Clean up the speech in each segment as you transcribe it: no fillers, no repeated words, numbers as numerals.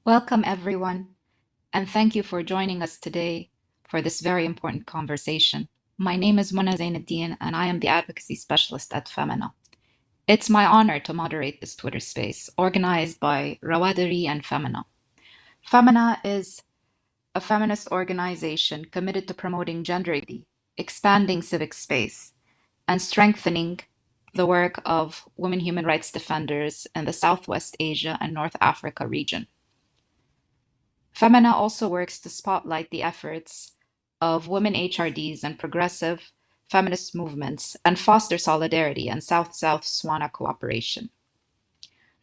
Welcome, everyone, and thank you for joining us today for this very important conversation. My name is Mona Zainuddin, and I am the advocacy specialist at Femena. It's my honor to moderate this Twitter space organized by Rawadari and Femena. Femena is a feminist organization committed to promoting gender equity, expanding civic space, and strengthening the work of women human rights defenders in the Southwest Asia and North Africa region. Femena also works to spotlight the efforts of women HRDs and progressive feminist movements and foster solidarity and South-South Swana cooperation.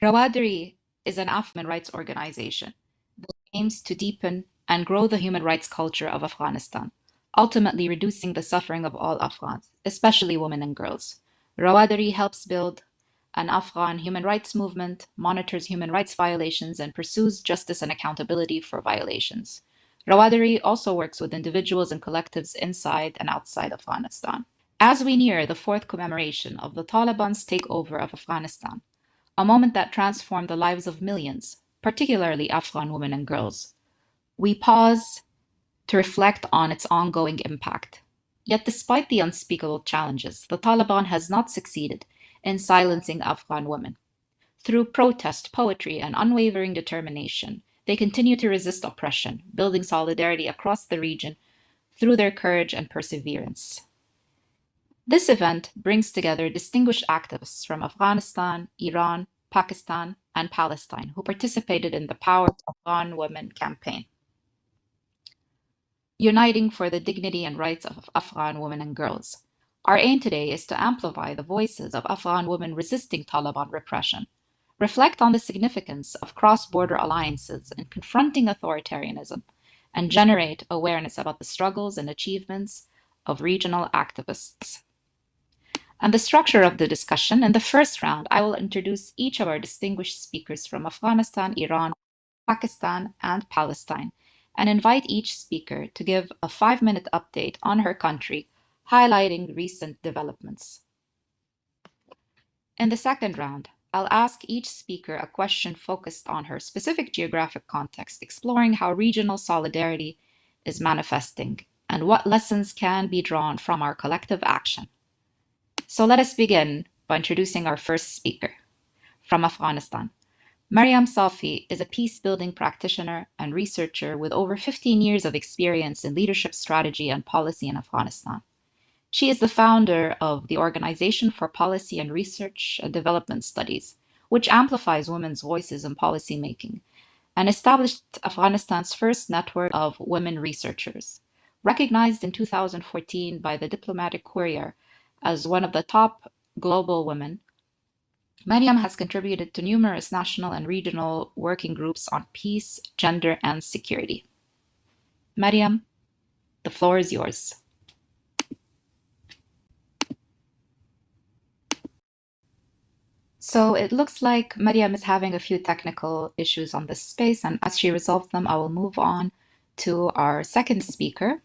Rawadari is an Afghan rights organization that aims to deepen and grow the human rights culture of Afghanistan, ultimately reducing the suffering of all Afghans, especially women and girls. Rawadari helps build an Afghan human rights movement, monitors human rights violations, and pursues justice and accountability for violations. Rawadari also works with individuals and collectives inside and outside Afghanistan. As we near the fourth commemoration of the Taliban's takeover of Afghanistan, a moment that transformed the lives of millions, particularly Afghan women and girls, we pause to reflect on its ongoing impact. Yet, despite the unspeakable challenges, the Taliban has not succeeded in silencing Afghan women. Through protest, poetry, and unwavering determination, they continue to resist oppression, building solidarity across the region through their courage and perseverance. This event brings together distinguished activists from Afghanistan, Iran, Pakistan, and Palestine who participated in the Power of Afghan Women campaign, uniting for the dignity and rights of Afghan women and girls. Our aim today is to amplify the voices of Afghan women resisting Taliban repression, reflect on the significance of cross-border alliances in confronting authoritarianism, and generate awareness about the struggles and achievements of regional activists. And the structure of the discussion: in the first round, I will introduce each of our distinguished speakers from Afghanistan, Iran, Pakistan, and Palestine, and invite each speaker to give a 5-minute update on her country, highlighting recent developments. In the second round, I'll ask each speaker a question focused on her specific geographic context, exploring how regional solidarity is manifesting and what lessons can be drawn from our collective action. So let us begin by introducing our first speaker. From Afghanistan, Mariam Safi is a peace-building practitioner and researcher with over 15 years of experience in leadership strategy and policy in Afghanistan. She is the founder of the Organization for Policy and Research and Development Studies, which amplifies women's voices in policymaking, and established Afghanistan's first network of women researchers. Recognized in 2014 by the Diplomatic Courier as one of the top global women, Mariam has contributed to numerous national and regional working groups on peace, gender, and security. Mariam, the floor is yours. So it looks like Mariam is having a few technical issues on this space, and as she resolves them, I will move on to our second speaker.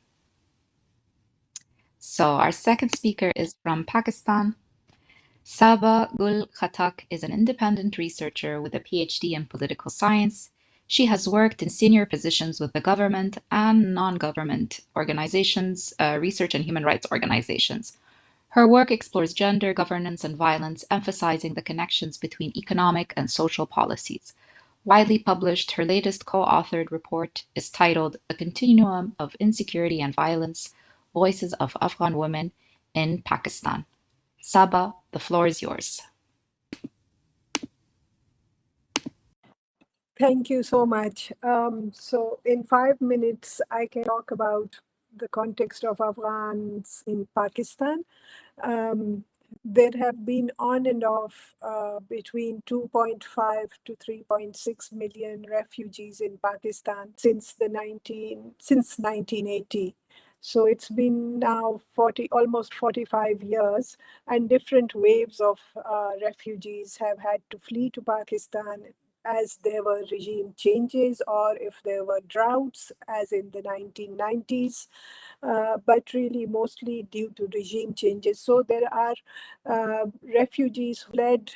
So our second speaker is from Pakistan. Saba Gul Khatak is an independent researcher with a PhD in political science. She has worked in senior positions with the government and non-government organizations, research and human rights organizations. Her work explores gender, governance, and violence, emphasizing the connections between economic and social policies. Widely published, her latest co-authored report is titled "A Continuum of Insecurity and Violence: Voices of Afghan Women in Pakistan." Saba, the floor is yours. Thank you so much. So in 5 minutes, I can talk about the context of Afghans in Pakistan. There have been on and off between 2.5 to 3.6 million refugees in Pakistan since 1980. So it's been now almost 45 years, and different waves of refugees have had to flee to Pakistan as there were regime changes or if there were droughts, as in the 1990s, but really mostly due to regime changes. So there are refugees who fled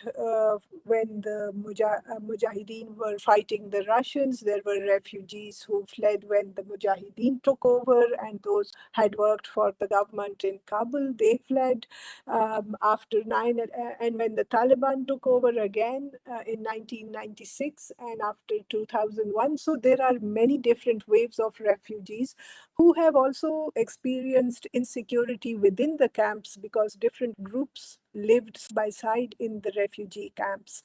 when the Mujahideen were fighting the Russians. There were refugees who fled when the Mujahideen took over, and those had worked for the government in Kabul, they fled after and when the Taliban took over again in 1996 and after 2001. So there are many different waves of refugees who have also experienced insecurity within the camps because different groups lived side by side in the refugee camps.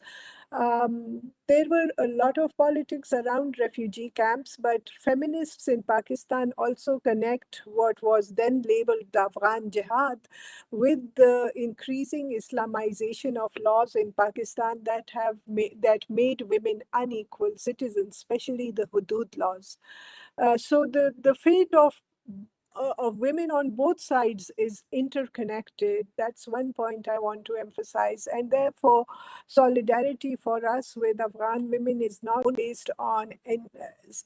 There were a lot of politics around refugee camps, but feminists in Pakistan also connect what was then labeled the Afghan jihad with the increasing Islamization of laws in Pakistan that made women unequal citizens, especially the Hudud laws. So the fate of women on both sides is interconnected. That's one point I want to emphasize. And therefore, solidarity for us with Afghan women is not based on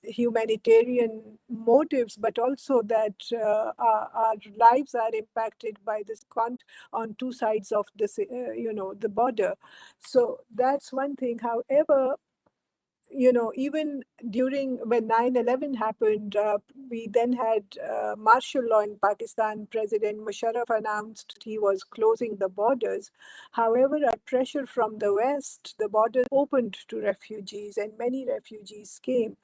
humanitarian motives, but also that our lives are impacted by this conflict on two sides of the border. So that's one thing. However, even during when 9/11 happened, we then had martial law in Pakistan. President Musharraf announced he was closing the borders. However, at pressure from the West, the borders opened to refugees, and many refugees came.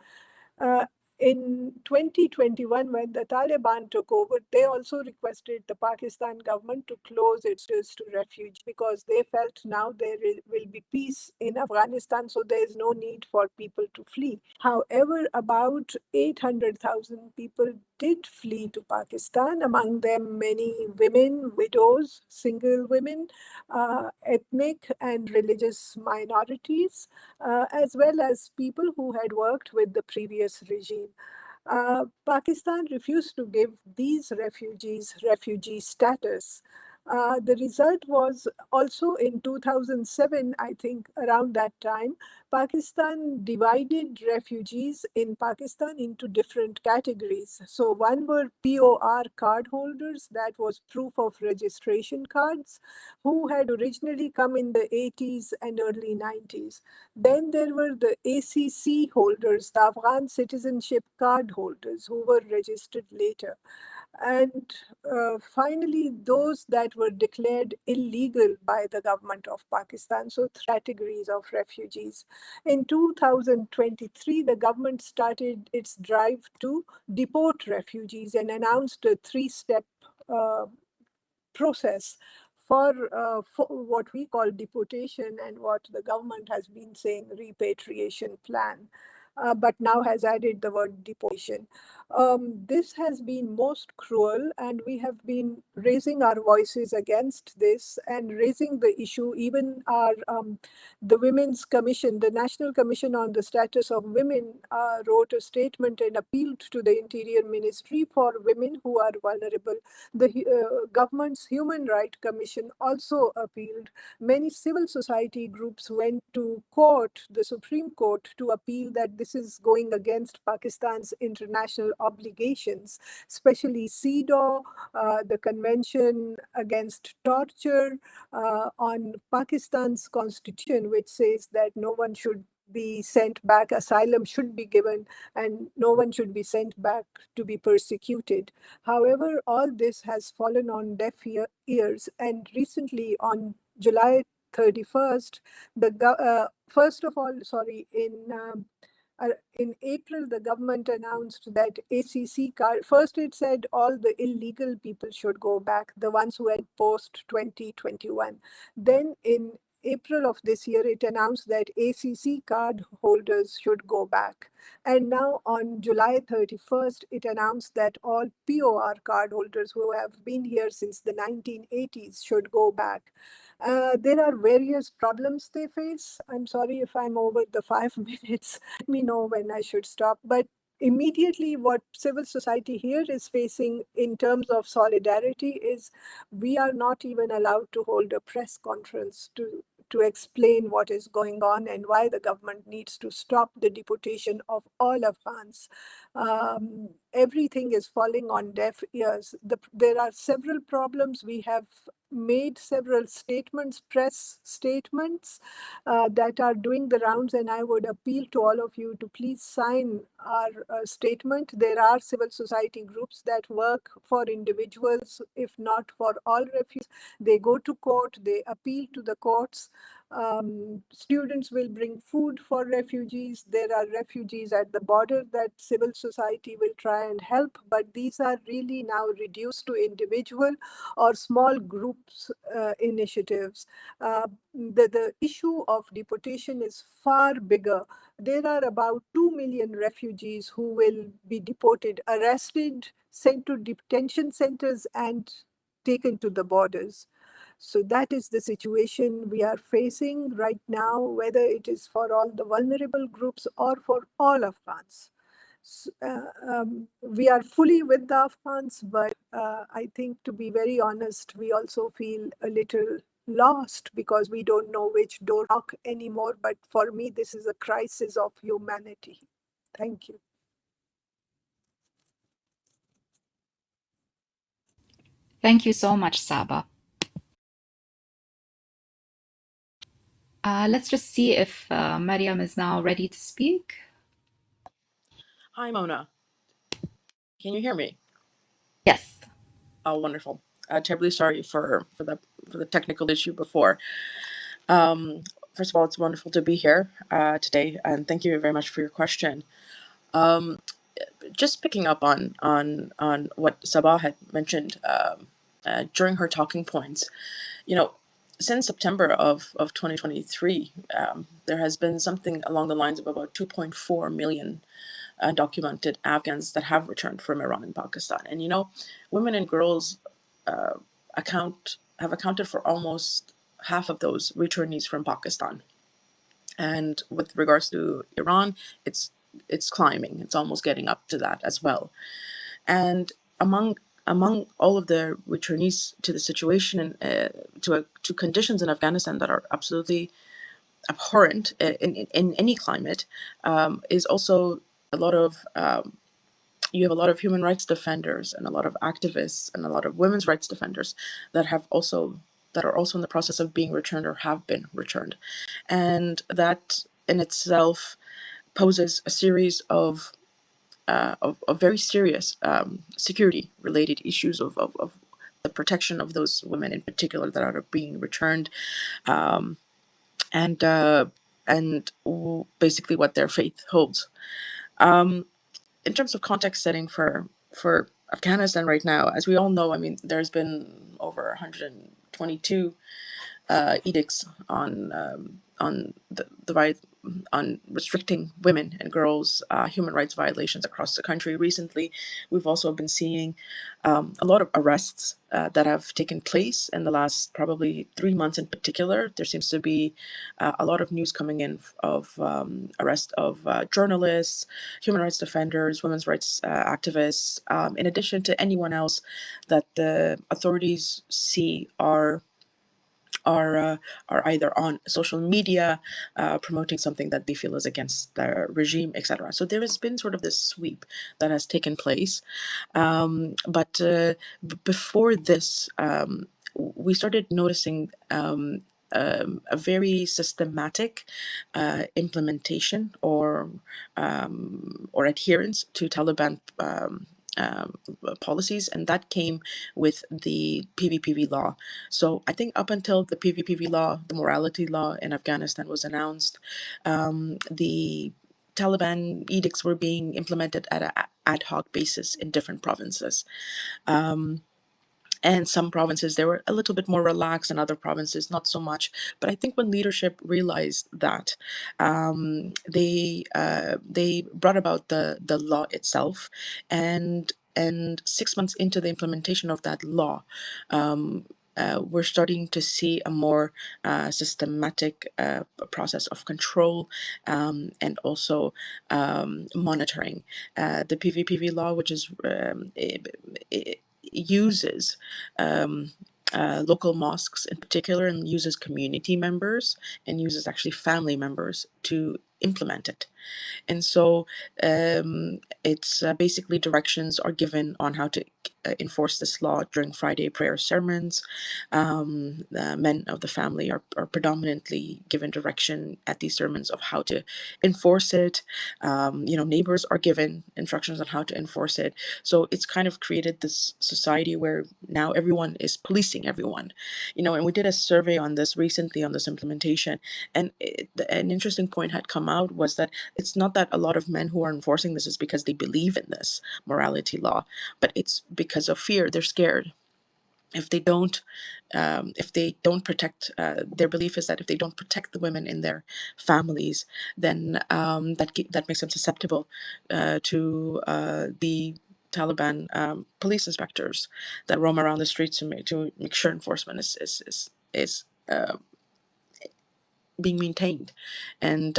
Uh, in 2021, when the Taliban took over, they also requested the Pakistan government to close its doors to refugees because they felt now there will be peace in Afghanistan, so there is no need for people to flee. However, about 800,000 people did flee to Pakistan, among them many women, widows, single women, ethnic and religious minorities, as well as people who had worked with the previous regime. Pakistan refused to give these refugees refugee status. The result was also in 2007, I think, around that time, Pakistan divided refugees in Pakistan into different categories. So, one were POR card holders, that was proof of registration cards, who had originally come in the 80s and early 90s. Then there were the ACC holders, the Afghan citizenship card holders, who were registered later. And finally, those that were declared illegal by the government of Pakistan. So, three categories of refugees. In 2023, the government started its drive to deport refugees and announced a three-step process for what we call deportation and what the government has been saying repatriation plan, but now has added the word deportation. This has been most cruel, and we have been raising our voices against this and raising the issue. Even the Women's Commission, the National Commission on the Status of Women, wrote a statement and appealed to the Interior Ministry for women who are vulnerable. The government's Human Rights Commission also appealed. Many civil society groups went to court, the Supreme Court, to appeal that this is going against Pakistan's international obligations, especially CEDAW, the Convention Against Torture, on Pakistan's constitution, which says that no one should be sent back, asylum should be given, and no one should be sent back to be persecuted. However, all this has fallen on deaf ears, and recently on July 31st, first of all, sorry, in April, the government announced that ACC card, first it said all the illegal people should go back, the ones who had post 2021. Then in April of this year, it announced that ACC card holders should go back. And now on July 31st, it announced that all POR card holders who have been here since the 1980s should go back. There are various problems they face. I'm sorry if I'm over the 5 minutes. Let me know when I should stop. But immediately, what civil society here is facing in terms of solidarity is we are not even allowed to hold a press conference to explain what is going on and why the government needs to stop the deportation of all Afghans. Everything is falling on deaf ears. There are several problems. We have made several statements, press statements, that are doing the rounds, and I would appeal to all of you to please sign our statement. There are civil society groups that work for individuals, if not for all refugees. They go to court, they appeal to the courts. Students will bring food for refugees. There are refugees at the border that civil society will try and help, but these are really now reduced to individual or small groups initiatives. The issue of deportation is far bigger. There are about 2 million refugees who will be deported, arrested, sent to detention centers, and taken to the borders. So that is the situation we are facing right now, whether it is for all the vulnerable groups or for all Afghans. We are fully with the Afghans, but I think, to be very honest, we also feel a little lost because we don't know which door to knock anymore. But for me, this is a crisis of humanity. Thank you. Thank you so much, Saba. Let's just see if Mariam is now ready to speak. Hi, Mona. Can you hear me? Yes. Oh, wonderful. Terribly sorry for the technical issue before. First of all, it's wonderful to be here today, and thank you very much for your question. Just picking up on what Sabah had mentioned during her talking points, since September of 2023, there has been something along the lines of about 2.4 million documented Afghans that have returned from Iran and Pakistan. And women and girls have accounted for almost half of those returnees from Pakistan. And with regards to Iran, it's climbing. It's almost getting up to that as well. And among all of the returnees to the situation and to conditions in Afghanistan that are absolutely abhorrent in any climate, is also a lot of you have a lot of human rights defenders and a lot of activists and a lot of women's rights defenders that are also in the process of being returned or have been returned, and that in itself poses a series of very serious security related issues of the protection of those women in particular that are being returned, um, and basically what their faith holds. In terms of context setting for Afghanistan right now, as we all know, I mean, there's been over 122 edicts on the right on restricting women and girls' human rights violations across the country. Recently, we've also been seeing a lot of arrests that have taken place in the last probably 3 months in particular. There seems to be a lot of news coming in of arrest of journalists, human rights defenders, women's rights activists, in addition to anyone else that the authorities see are either on social media promoting something that they feel is against the regime, etc. So there has been sort of this sweep that has taken place. But before this, we started noticing a very systematic implementation or adherence to Taliban policies, and that came with the PVPV law. So I think up until the PVPV law, the morality law in Afghanistan was announced, the Taliban edicts were being implemented at an ad hoc basis in different provinces. And some provinces, they were a little bit more relaxed, and other provinces not so much. But I think when leadership realized that, they brought about the law itself, and 6 months into the implementation of that law, we're starting to see a more systematic process of control, and also monitoring. The PVPV law, which is it uses local mosques in particular, and uses community members and uses actually family members to implement it. And so it's basically directions are given on how to enforce this law during Friday prayer sermons. The men of the family are predominantly given direction at these sermons of how to enforce it. Neighbors are given instructions on how to enforce it. So it's kind of created this society where now everyone is policing everyone. And we did a survey on this recently on this implementation, and an interesting point had come out was that it's not that a lot of men who are enforcing this is because they believe in this morality law, but it's because of fear. They're scared. If they don't protect, their belief is that if they don't protect the women in their families, then that makes them susceptible to the Taliban police inspectors that roam around the streets to make sure enforcement is being maintained, and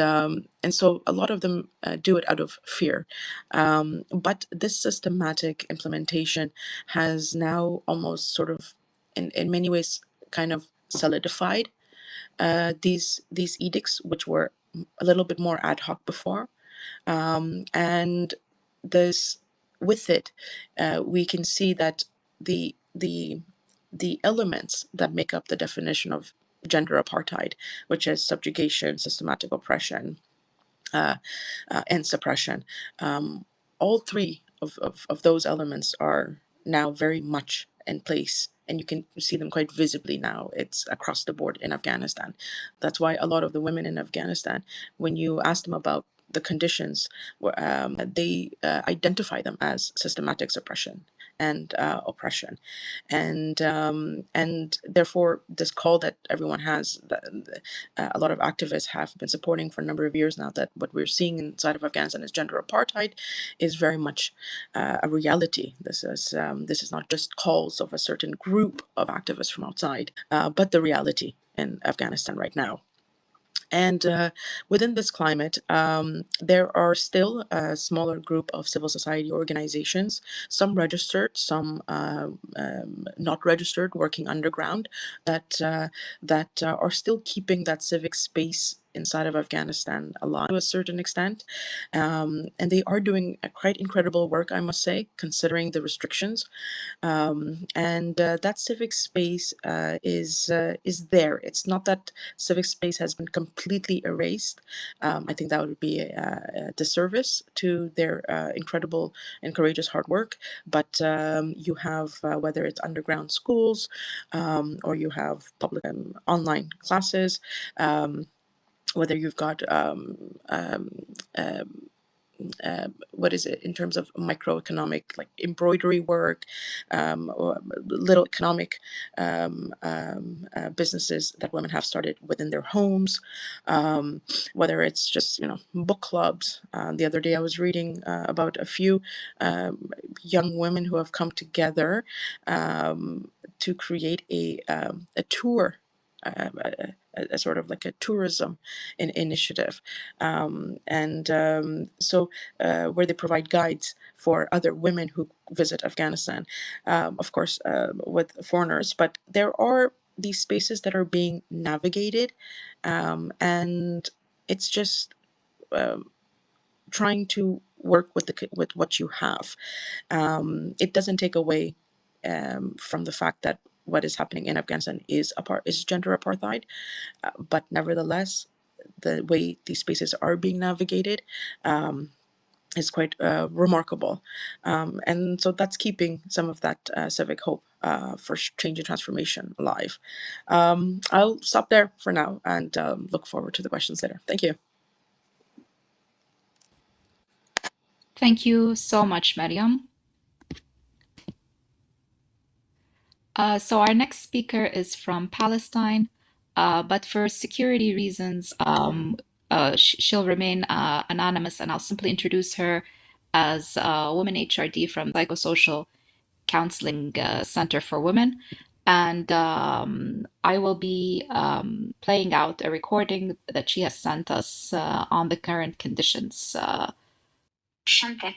so a lot of them do it out of fear. But this systematic implementation has now almost sort of, in many ways, kind of solidified these edicts, which were a little bit more ad hoc before, and this with it, we can see that the elements that make up the definition of gender apartheid, which is subjugation, systematic oppression, uh, and suppression. All three of those elements are now very much in place, and you can see them quite visibly now. It's across the board in Afghanistan. That's why a lot of the women in Afghanistan, when you ask them about the conditions, they identify them as systematic suppression and oppression, and therefore this call that everyone has, that a lot of activists have been supporting for a number of years now, that what we're seeing inside of Afghanistan is gender apartheid, is very much a reality. This is not just calls of a certain group of activists from outside, but the reality in Afghanistan right now. And within this climate, there are still a smaller group of civil society organizations, some registered, some not registered, working underground, that are still keeping that civic space inside of Afghanistan alive to a certain extent. And they are doing a quite incredible work, I must say, considering the restrictions. And that civic space is there. It's not that civic space has been completely erased. I think that would be a disservice to their incredible and courageous hard work. But you have, whether it's underground schools, or you have public online classes, whether you've got what is it in terms of microeconomic, like embroidery work, or little economic businesses that women have started within their homes, whether it's just book clubs. The other day I was reading about a few young women who have come together to create a tour, a sort of like a tourism initiative, and so where they provide guides for other women who visit Afghanistan, of course, with foreigners. But there are these spaces that are being navigated, and it's just trying to work with what you have. It doesn't take away from the fact that what is happening in Afghanistan is gender apartheid, but nevertheless, the way these spaces are being navigated is quite remarkable. And so that's keeping some of that civic hope for change and transformation alive. I'll stop there for now and look forward to the questions later. Thank you. Thank you so much, Mariam. So our next speaker is from Palestine, but for security reasons, she'll remain anonymous, and I'll simply introduce her as a woman HRD from the Psychosocial Counseling Center for Women. And I will be playing out a recording that she has sent us on the current conditions. That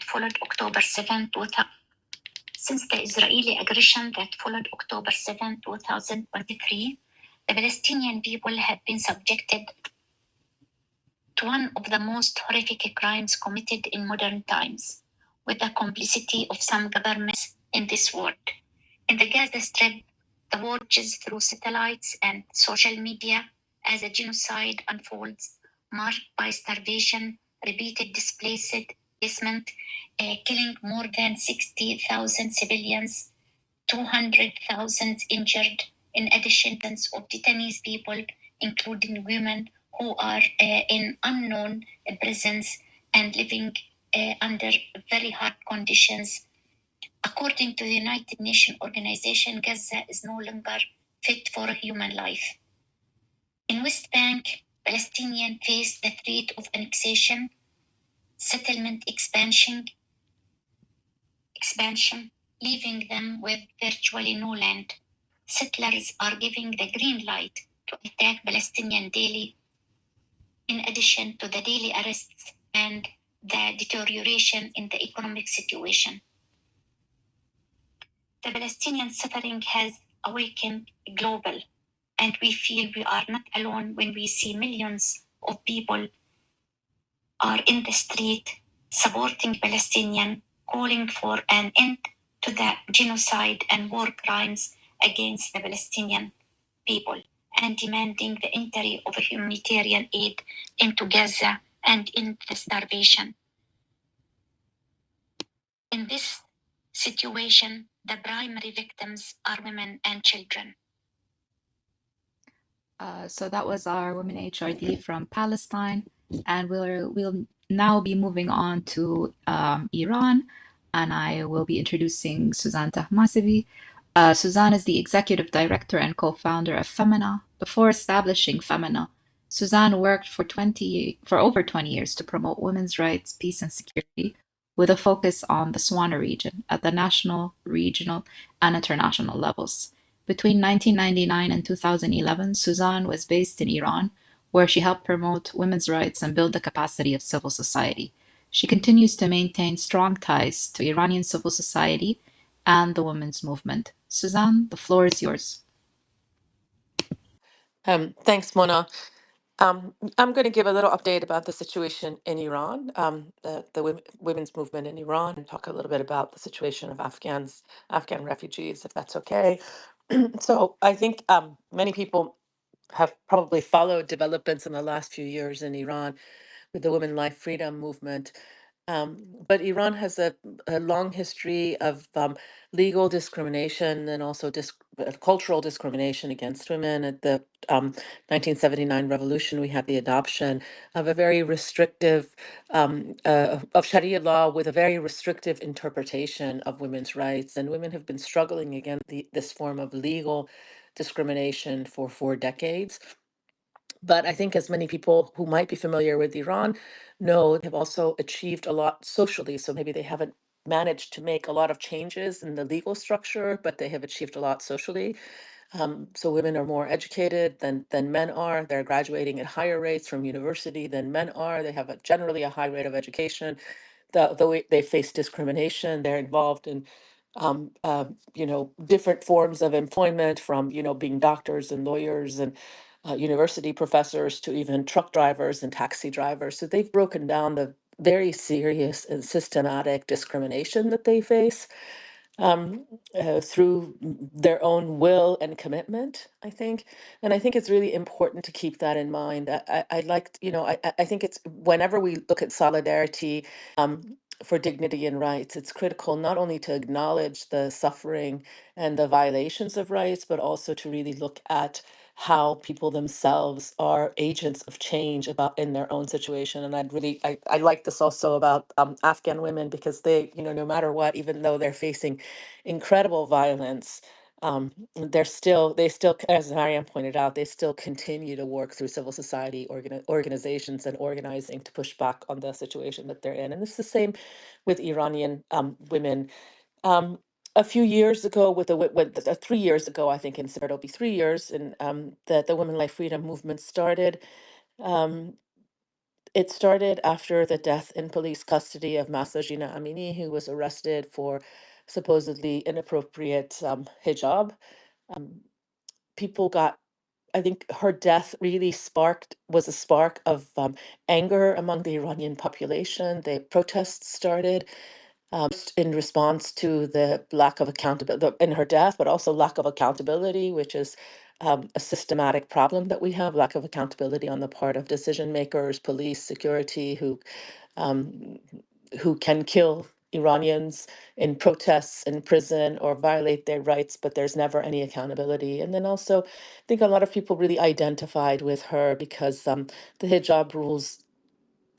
followed October 7th. Since the Israeli aggression that followed October 7, 2023, the Palestinian people have been subjected to one of the most horrific crimes committed in modern times, with the complicity of some governments in this world. In the Gaza Strip, the watches through satellites and social media as a genocide unfolds, marked by starvation, repeated displacement, killing more than 60,000 civilians, 200,000 injured, in addition of detainees people, including women who are in unknown prisons and living under very hard conditions. According to the United Nations organization, Gaza is no longer fit for human life. In West Bank, Palestinians face the threat of annexation, settlement expansion, leaving them with virtually no land. Settlers are giving the green light to attack Palestinians daily, in addition to the daily arrests and the deterioration in the economic situation. The Palestinian suffering has awakened global, and we feel we are not alone when we see millions of people are in the street supporting Palestinians, calling for an end to the genocide and war crimes against the Palestinian people, and demanding the entry of humanitarian aid into Gaza and end the starvation. In this situation, the primary victims are women and children. So that was our Women HRD from Palestine, and we'll now be moving on to Iran, and I will be introducing Suzanne Tahmasevi. Suzanne is the executive director and co-founder of Femena. Before establishing Femena, Suzanne worked for over 20 years to promote women's rights, peace, and security, with a focus on the SWANA region at the national, regional, and international levels. Between 1999 and 2011, Suzanne was based in Iran, where she helped promote women's rights and build the capacity of civil society. She continues to maintain strong ties to Iranian civil society and the women's movement. Suzanne, the floor is yours. Thanks, Mona. I'm going to give a little update about the situation in Iran, the women's movement in Iran, and talk a little bit about the situation of Afghan refugees, if that's okay. So I think many people have probably followed developments in the last few years in Iran with the Women Life Freedom movement. But Iran has a long history of legal discrimination and also cultural discrimination against women. At the 1979 revolution, we had the adoption of a very restrictive, of Sharia law with a very restrictive interpretation of women's rights. And women have been struggling against this form of legal discrimination for 4 decades. But I think as many people who might be familiar with Iran know, they have also achieved a lot socially. So maybe they haven't managed to make a lot of changes in the legal structure, but they have achieved a lot socially. So women are more educated than men are. They're graduating at higher rates from university than men are. They have generally a high rate of education. Though they face discrimination, they're involved in different forms of employment, from being doctors and lawyers and university professors to even truck drivers and taxi drivers. So they've broken down the very serious and systematic discrimination that they face through their own will and commitment, I think. And I think it's really important to keep that in mind. I like, I think it's whenever we look at solidarity for dignity and rights, it's critical not only to acknowledge the suffering and the violations of rights, but also to really look at how people themselves are agents of change about in their own situation. And I like this also about Afghan women, because they, no matter what, even though they're facing incredible violence, they still, as Mariam pointed out, they still continue to work through civil society organizations and organizing to push back on the situation that they're in. And it's the same with Iranian women. A few years ago, with 3 years ago, I think in September it'll be 3 years, and that the Women Life Freedom movement started. Um, it started after the death in police custody of Masa Jina Amini, who was arrested for supposedly inappropriate hijab. Um, People got, I think her death really was a spark of anger among the Iranian population. The protests started just in response to the lack of accountability in her death, but also lack of accountability, which is a systematic problem that we have, lack of accountability on the part of decision makers, police, security, um, who can kill Iranians in protests in prison or violate their rights, but there's never any accountability. And then also, I think a lot of people really identified with her because the hijab rules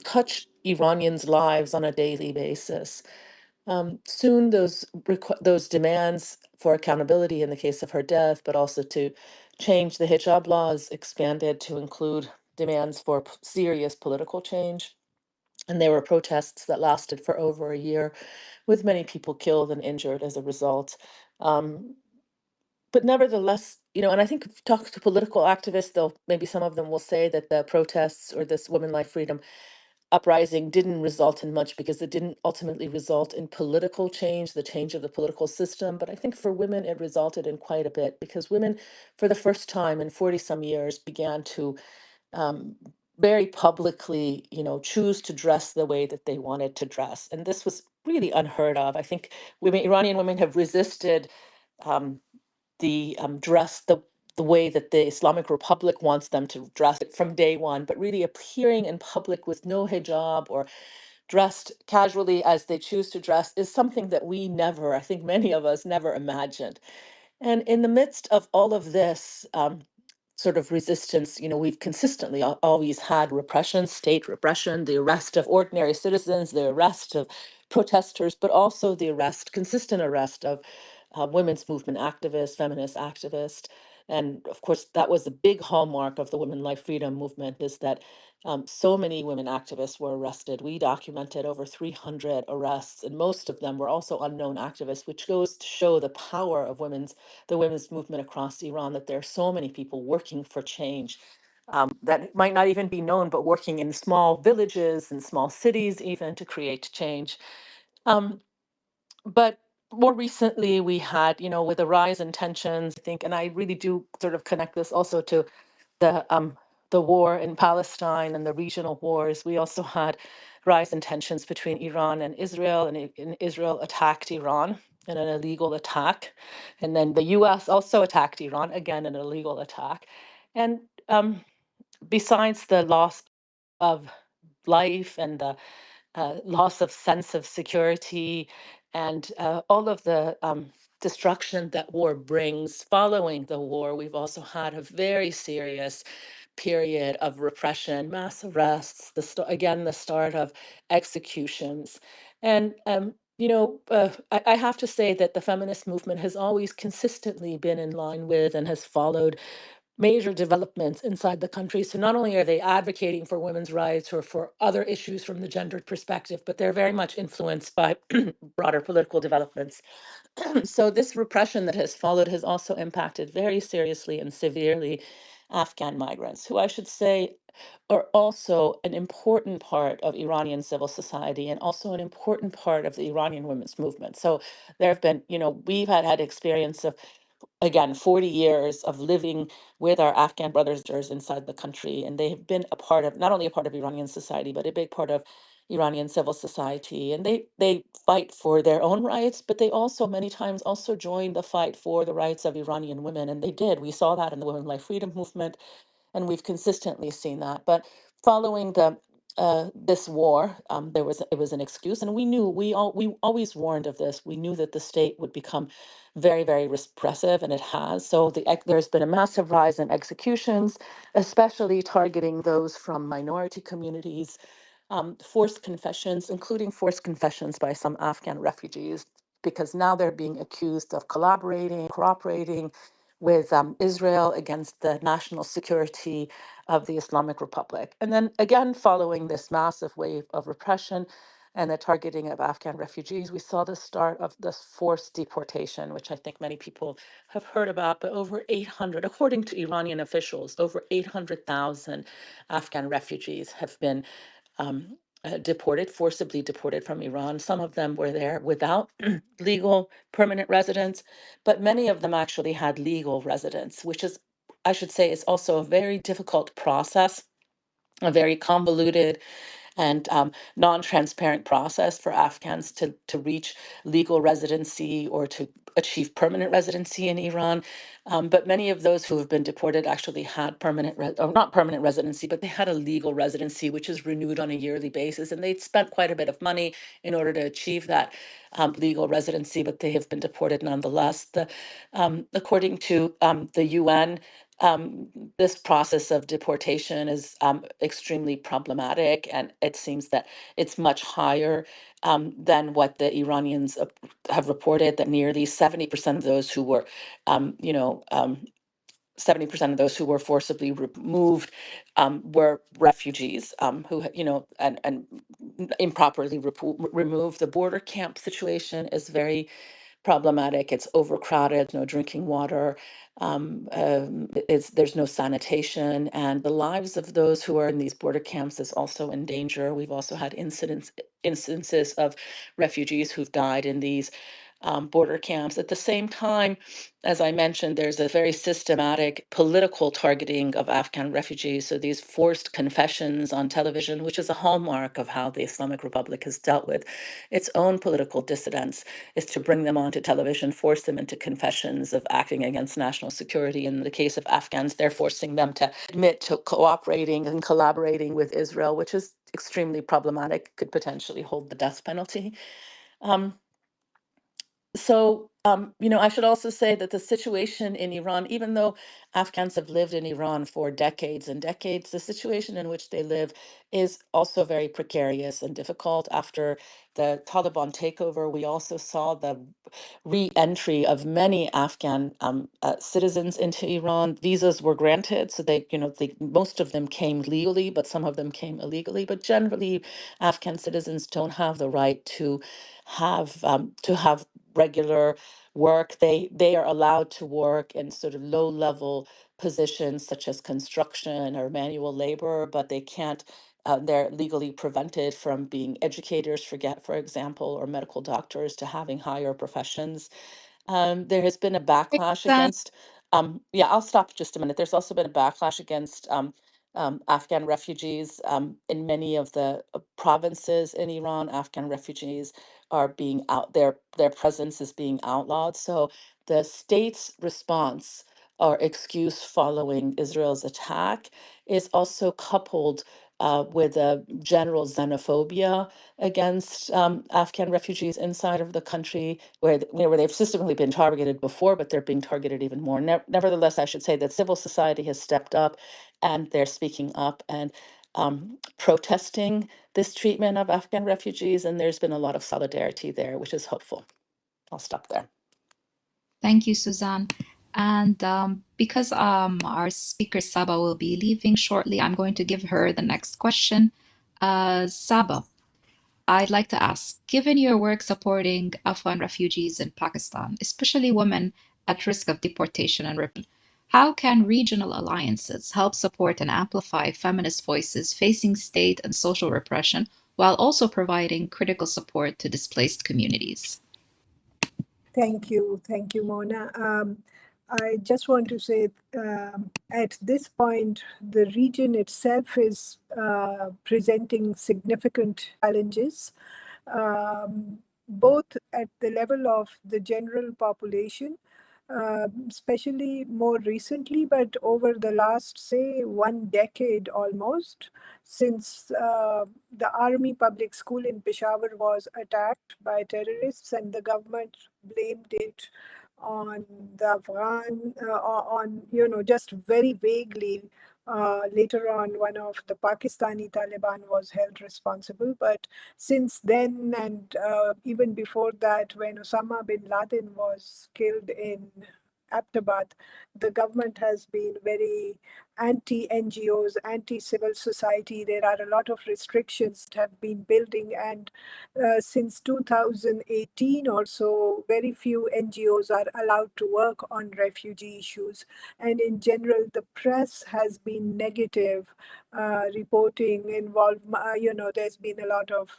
touch Iranians' lives on a daily basis. Soon, those demands for accountability in the case of her death, but also to change the hijab laws, expanded to include demands for serious political change. And there were protests that lasted for over a year, with many people killed and injured as a result. Um, but nevertheless, and I think if you talk to political activists, they'll maybe some of them will say that the protests or this Women Life Freedom uprising didn't result in much because it didn't ultimately result in political change, the change of the political system. But I think for women, it resulted in quite a bit because women, for the first time in 40 some years, began to um, very publicly, choose to dress the way that they wanted to dress. And this was really unheard of. I think Iranian women have resisted um, the dress the way that the Islamic Republic wants them to dress it from day one, but really appearing in public with no hijab or dressed casually as they choose to dress is something that we never, I think many of us never imagined. And in the midst of all of this sort of resistance, we've consistently always had repression, state repression, the arrest of ordinary citizens, the arrest of protesters, but also the consistent arrest of women's movement activists, feminist activists. And of course, that was a big hallmark of the Women Life Freedom movement is that so many women activists were arrested. We documented over 300 arrests, and most of them were also unknown activists, which goes to show the power of the women's movement across Iran, that there are so many people working for change that might not even be known, but working in small villages and small cities even to create change. Um, but more recently, we had, with the rise in tensions, I think, and I really do sort of connect this also to the war in Palestine and the regional wars. We also had rise in tensions between Iran and Israel, and Israel attacked Iran in an illegal attack, and then the U.S. also attacked Iran again in an illegal attack, and besides the loss of life and the loss of sense of security and all of the destruction that war brings. Following the war, we've also had a very serious period of repression, mass arrests, again, the start of executions. And, I have to say that the feminist movement has always consistently been in line with and has followed major developments inside the country. So not only are they advocating for women's rights or for other issues from the gendered perspective, but they're very much influenced by broader political developments. So this repression that has followed has also impacted very seriously and severely Afghan migrants, who I should say are also an important part of Iranian civil society and also an important part of the Iranian women's movement. So there have been, we've had experience of, again, 40 years of living with our Afghan brothers and sisters inside the country. And they have been a part of, not only a part of Iranian society, but a big part of Iranian civil society. And they fight for their own rights, but they also many times also join the fight for the rights of Iranian women. And they did. We saw that in the Women Life Freedom movement, and we've consistently seen that. But following this war, it was an excuse, and we always warned of this. We knew that the state would become very, very repressive, and it has. So there's been a massive rise in executions, especially targeting those from minority communities, forced confessions, including forced confessions by some Afghan refugees, because now they're being accused of cooperating with Israel against the national security of the Islamic Republic. And then again, following this massive wave of repression and the targeting of Afghan refugees, we saw the start of this forced deportation, which I think many people have heard about, but over 800, according to Iranian officials, over 800,000 Afghan refugees have been forcibly deported from Iran. Some of them were there without legal permanent residence, but many of them actually had legal residence, which is, I should say, is also a very difficult process, a very convoluted and non-transparent process for Afghans to reach legal residency or to achieve permanent residency in Iran. But many of those who have been deported actually had or not permanent residency, but they had a legal residency, which is renewed on a yearly basis. And they'd spent quite a bit of money in order to achieve that legal residency, but they have been deported nonetheless. According to the UN, um, this process of deportation is extremely problematic, and it seems that it's much higher than what the Iranians have reported. That nearly 70% of those who were, you know, 70% of those who were forcibly removed were refugees who, you know, and improperly removed. The border camp situation is very problematic. It's overcrowded, no drinking water, there's no sanitation, and the lives of those who are in these border camps is also in danger. We've also had instances of refugees who've died in these border camps. At the same time, as I mentioned, there's a very systematic political targeting of Afghan refugees. So these forced confessions on television, which is a hallmark of how the Islamic Republic has dealt with its own political dissidents, is to bring them onto television, force them into confessions of acting against national security. In the case of Afghans, they're forcing them to admit to cooperating and collaborating with Israel, which is extremely problematic, could potentially hold the death penalty. Um, you know, I should also say that the situation in Iran, even though Afghans have lived in Iran for decades and decades, the situation in which they live is also very precarious and difficult. After the Taliban takeover, we also saw the re-entry of many Afghan citizens into Iran. Visas were granted, so they, you know, most of them came legally, but some of them came illegally. But generally, Afghan citizens don't have the right to have regular work. They are allowed to work in sort of low level positions such as construction or manual labor, but they can't. They're legally prevented from being educators, for example, or medical doctors, to having higher professions. There has been a backlash That against, yeah, I'll stop just a minute. There's also been a backlash against Afghan refugees in many of the provinces in Iran. Afghan refugees are being their presence is being outlawed. So the state's response or excuse following Israel's attack is also coupled with a general xenophobia against Afghan refugees inside of the country, where they've systematically been targeted before, but they're being targeted even more. Nevertheless, I should say that civil society has stepped up, and they're speaking up and protesting this treatment of Afghan refugees, and there's been a lot of solidarity there, which is hopeful. I'll stop there. Thank you, Suzanne. And because our speaker Saba will be leaving shortly, I'm going to give her the next question. Saba, I'd like to ask, given your work supporting Afghan refugees in Pakistan, especially women at risk of deportation and repression, how can regional alliances help support and amplify feminist voices facing state and social repression while also providing critical support to displaced communities? Thank you, Mona. I just want to say at this point, the region itself is presenting significant challenges, both at the level of the general population, especially more recently, but over the last, say, 1 decade almost, since the army public school in Peshawar was attacked by terrorists and the government blamed it on the Afghan, on, you know, just very vaguely. Later on, one of the Pakistani Taliban was held responsible. But since then, and even before that, when Osama bin Laden was killed in Abbottabad, the government has been very anti-NGOs, anti-civil society. There are a lot of restrictions that have been building, and since 2018 or so, very few NGOs are allowed to work on refugee issues. And in general, the press has been negative, reporting there's been a lot of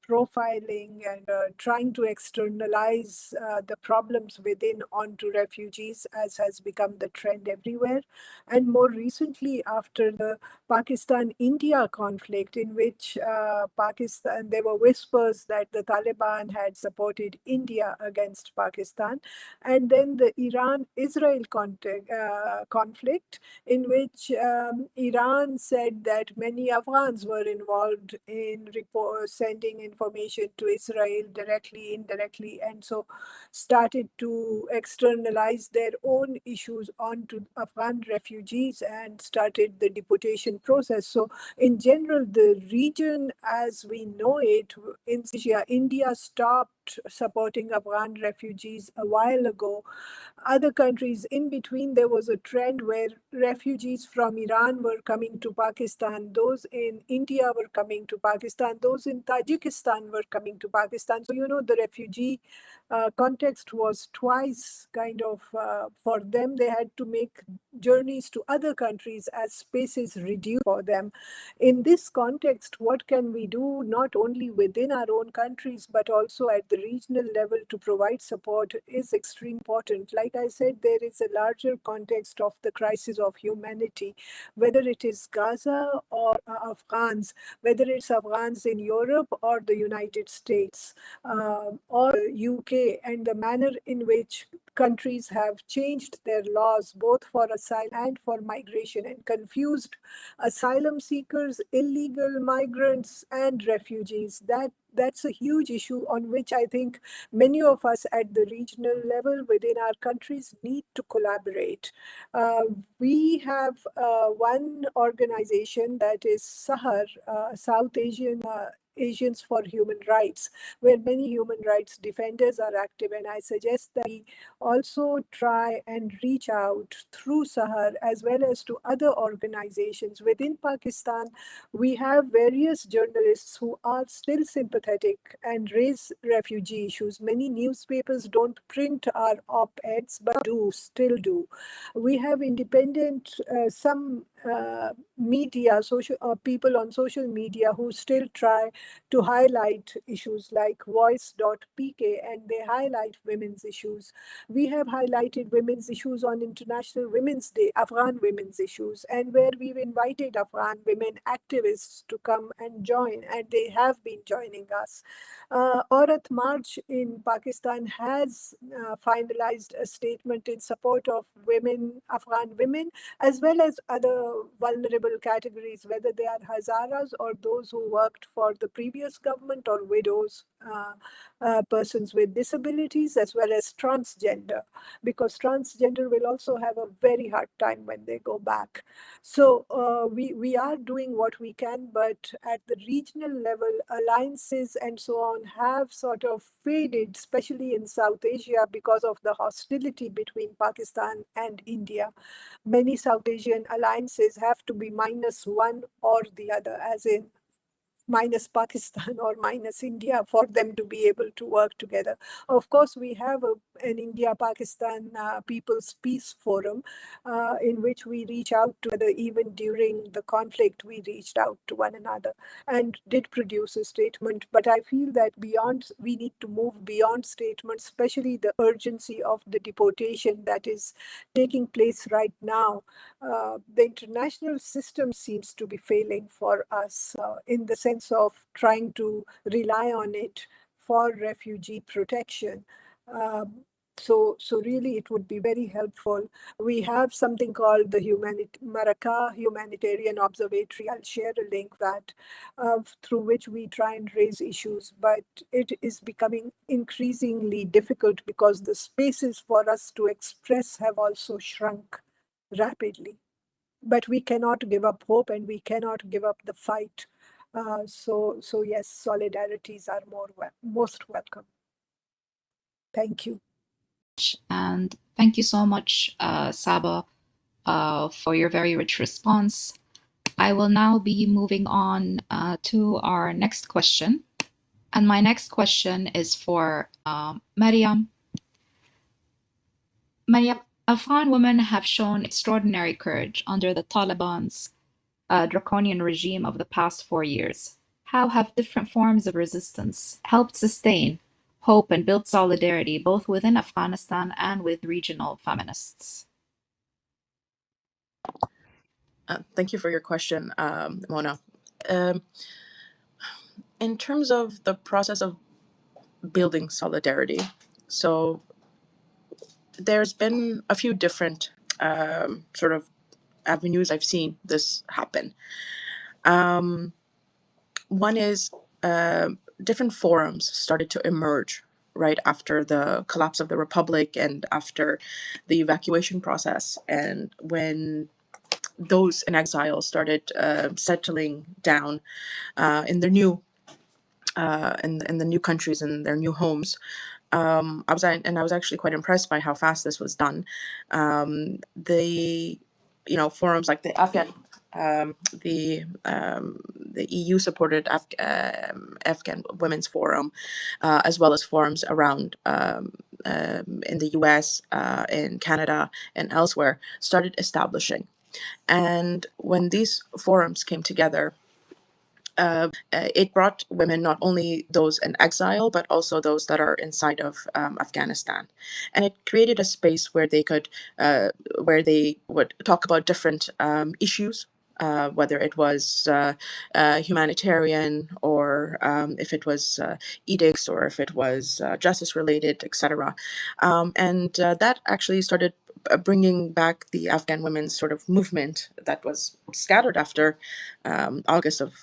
profiling and trying to externalize the problems within onto refugees, as has become the trend everywhere. And more recently, after the Pakistan-India conflict, in which Pakistan, there were whispers that the Taliban had supported India against Pakistan, and then the Iran-Israel conflict, in which Iran said that many Afghans were involved in sending information to Israel directly, indirectly, and so started to externalize their own issues onto Afghan refugees and started the deportation process. So in general, the region as we know it in Asia, India stopped supporting Afghan refugees a while ago. Other countries in between, there was a trend where refugees from Iran were coming to Pakistan, those in India were coming to Pakistan, those in Tajikistan were coming to Pakistan. So, the refugee context was twice kind of for them. They had to make journeys to other countries as spaces reduced for them. In this context, what can we do not only within our own countries, but also at the regional level to provide support is extremely important. Like I said, there is a larger context of the crisis of humanity, whether it is Gaza or Afghans, whether it's Afghans in Europe or the United States or UK, and the manner in which countries have changed their laws both for asylum and for migration and confused asylum seekers, illegal migrants, and refugees. That's a huge issue on which I think many of us at the regional level within our countries need to collaborate. We have one organization that is SAHAR, South Asian Asians for Human Rights, where many human rights defenders are active. And I suggest that we also try and reach out through SAHAR as well as to other organizations. Within Pakistan, we have various journalists who are still sympathetic and raise refugee issues. Many newspapers don't print our op-eds, but still do. We have independent, some media, social people on social media who still try to highlight issues like voice.pk, and they highlight women's issues. We have highlighted women's issues on International Women's Day, Afghan women's issues, and where we've invited Afghan women activists to come and join, and they have been joining us. Aurat March in Pakistan has finalized a statement in support of women, Afghan women, as well as other vulnerable categories, whether they are Hazaras or those who worked for the previous government, or widows, persons with disabilities, as well as transgender, because transgender will also have a very hard time when they go back. So we are doing what we can, but at the regional level, alliances and so on have sort of faded, especially in South Asia, because of the hostility between Pakistan and India. Many South Asian alliances have to be minus one or the other, as in minus Pakistan or minus India, for them to be able to work together. Of course, we have an India-Pakistan People's Peace Forum in which we reach out to other, even during the conflict, we reached out to one another and did produce a statement. But I feel that we need to move beyond statements, especially the urgency of the deportation that is taking place right now. The international system seems to be failing for us in the sense of trying to rely on it for refugee protection. So really, it would be very helpful. We have something called the Maraka Humanitarian Observatory. I'll share a link that through which we try and raise issues, but it is becoming increasingly difficult because the spaces for us to express have also shrunk rapidly. But we cannot give up hope, and we cannot give up the fight. So yes, solidarities are most welcome. Thank you. And thank you so much, Saba, for your very rich response. I will now be moving on to our next question. And my next question is for Mariam. Mariam, Afghan women have shown extraordinary courage under the Taliban's draconian regime of the past 4 years. How have different forms of resistance helped sustain hope and build solidarity both within Afghanistan and with regional feminists? Thank you for your question, Mona. Um, in terms of the process of building solidarity, so there's been a few different sort of avenues I've seen this happen. One is different forums started to emerge right after the collapse of the republic and after the evacuation process, and when those in exile started settling down in their new in the new countries and their new homes. I was actually quite impressed by how fast this was done. The forums like the Afghan the EU supported Afghan Women's Forum, as well as forums around in the US, in Canada, and elsewhere, started establishing. And when these forums came together, it brought women, not only those in exile, but also those that are inside of Afghanistan. And it created a space where they would talk about different issues, whether it was humanitarian, or if it was edicts, or if it was justice related, etc. And that actually started bringing back the Afghan women's sort of movement that was scattered after August of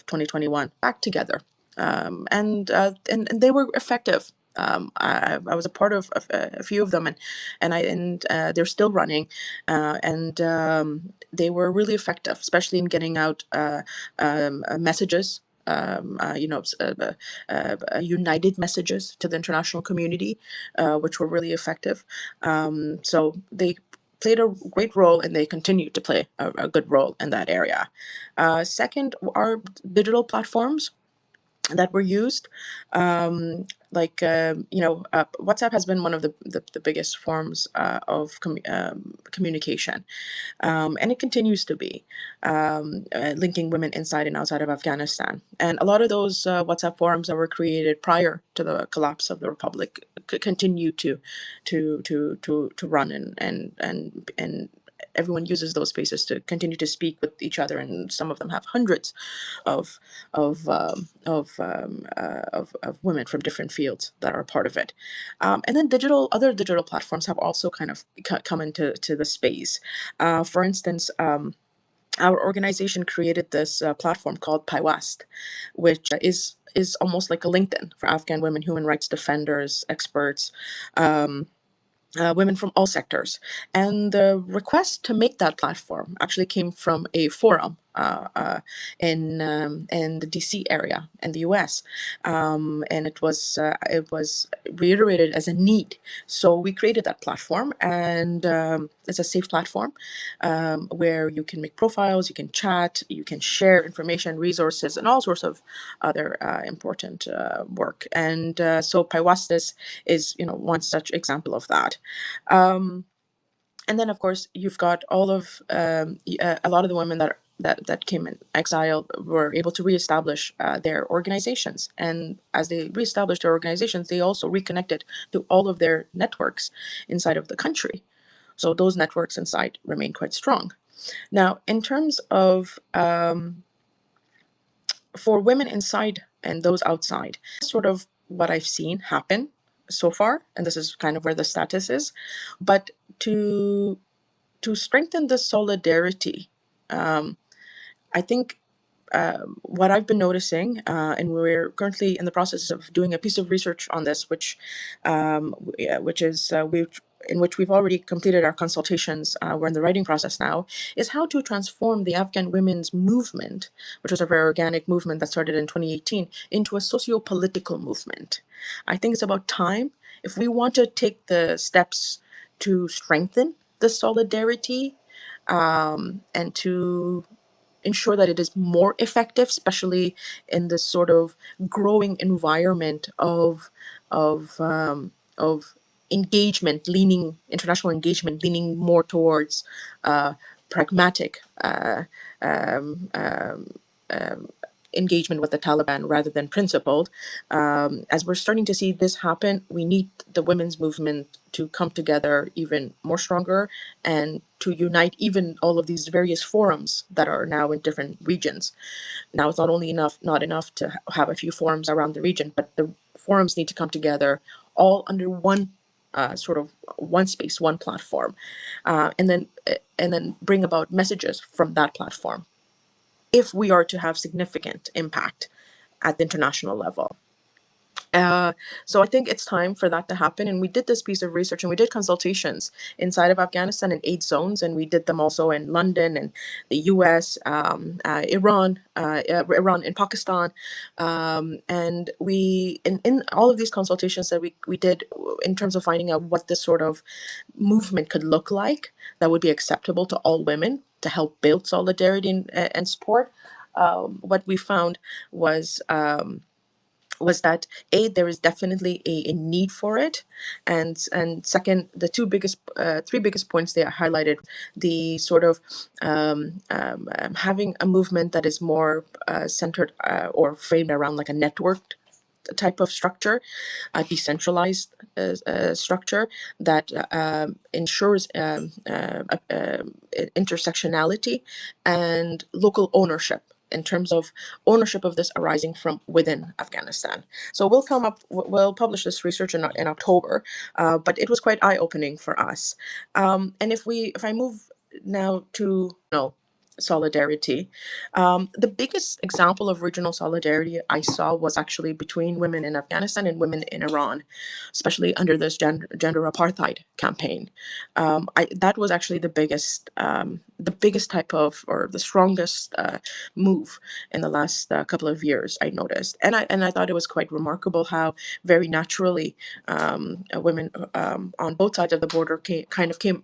2021 back together. And they were effective. I was a part of a few of them, and they're still running, and they were really effective, especially in getting out messages, united messages to the international community, which were really effective. So they played a great role, and they continue to play a good role in that area. Second are digital platforms that were used. WhatsApp has been one of the biggest forms of communication, and it continues to be, linking women inside and outside of Afghanistan. And a lot of those WhatsApp forums that were created prior to the collapse of the republic continue to run, and everyone uses those spaces to continue to speak with each other, and some of them have hundreds of women from different fields that are a part of it. And then other digital platforms have also kind of come into the space. For instance, our organization created this platform called PyWest, which is almost like a LinkedIn for Afghan women, human rights defenders, experts, women from all sectors. And the request to make that platform actually came from a forum in the DC area in the US, and it was reiterated as a need. So we created that platform, and it's a safe platform where you can make profiles, you can chat, you can share information, resources, and all sorts of other important work. And so PyWastis is one such example of that. And then, of course, you've got all of a lot of the women that came in exile were able to reestablish their organizations. And as they reestablished their organizations, they also reconnected to all of their networks inside of the country. So those networks inside remain quite strong. Now, in terms of for women inside and those outside, sort of what I've seen happen so far, and this is kind of where the status is. But to strengthen the solidarity, I think what I've been noticing, and we're currently in the process of doing a piece of research on this, which in which we've already completed our consultations. We're in the writing process now, is how to transform the Afghan women's movement, which was a very organic movement that started in 2018, into a socio-political movement. I think it's about time. If we want to take the steps to strengthen the solidarity, and to ensure that it is more effective, especially in this sort of growing environment of engagement, leaning international engagement, leaning more towards pragmatic um, um, um, engagement with the Taliban rather than principled. As we're starting to see this happen, we need the women's movement to come together even more stronger and to unite even all of these various forums that are now in different regions. Now, it's not enough to have a few forums around the region, but the forums need to come together all under one sort of one space, one platform, and then bring about messages from that platform if we are to have significant impact at the international level. So I think it's time for that to happen. And we did this piece of research and we did consultations inside of Afghanistan in 8 zones, and we did them also in London and the US, Iran and Pakistan. And we, in all of these consultations that we did in terms of finding out what this sort of movement could look like that would be acceptable to all women to help build solidarity and support, what we found was that there is definitely a need for it, and second, the three biggest points they highlighted: the sort of having a movement that is more centered or framed around like a networked type of structure, a decentralized structure that ensures intersectionality and local ownership in terms of ownership of this arising from within Afghanistan. So we'll publish this research in October, but it was quite eye-opening for us. And if I move now to solidarity, the biggest example of regional solidarity I saw was actually between women in Afghanistan and women in Iran, especially under this gender apartheid campaign. That was actually the biggest type of, or the strongest move in the last couple of years, I noticed, and I thought it was quite remarkable how very naturally women on both sides of the border came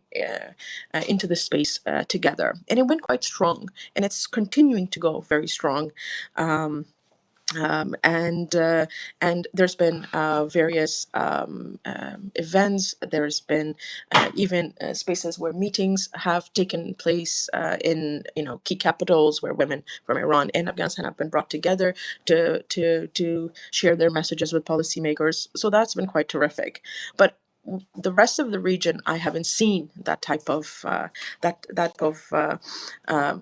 into this space together, and it went quite strong, and it's continuing to go very strong. Um, and there's been various events. There's been even spaces where meetings have taken place in key capitals where women from Iran and Afghanistan have been brought together to share their messages with policymakers. So that's been quite terrific. But the rest of the region, I haven't seen that type of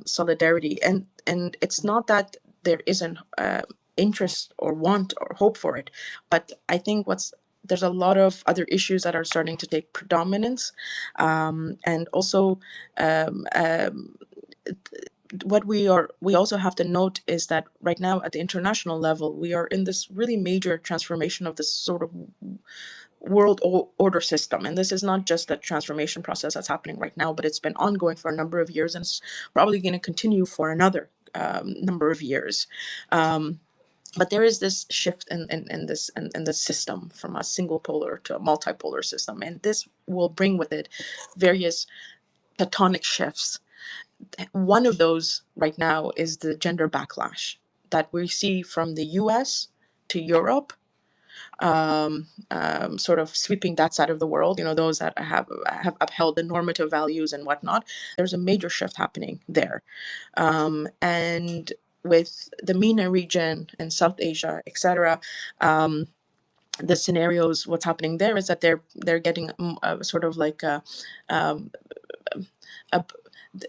solidarity, and it's not that there isn't interest or want or hope for it, but I think there's a lot of other issues that are starting to take predominance, and also what we also have to note is that right now at the international level we are in this really major transformation of this sort of world order system, and this is not just a transformation process that's happening right now, but it's been ongoing for a number of years, and it's probably going to continue for another number of years. But there is this shift in this system from a single polar to a multipolar system, and this will bring with it various tectonic shifts. One of those right now is the gender backlash that we see from the US to Europe, sort of sweeping that side of the world, those that have upheld the normative values and whatnot. There's a major shift happening there. And with the MENA region and South Asia, etc., the scenarios, what's happening there is that they're getting sort of like um, a,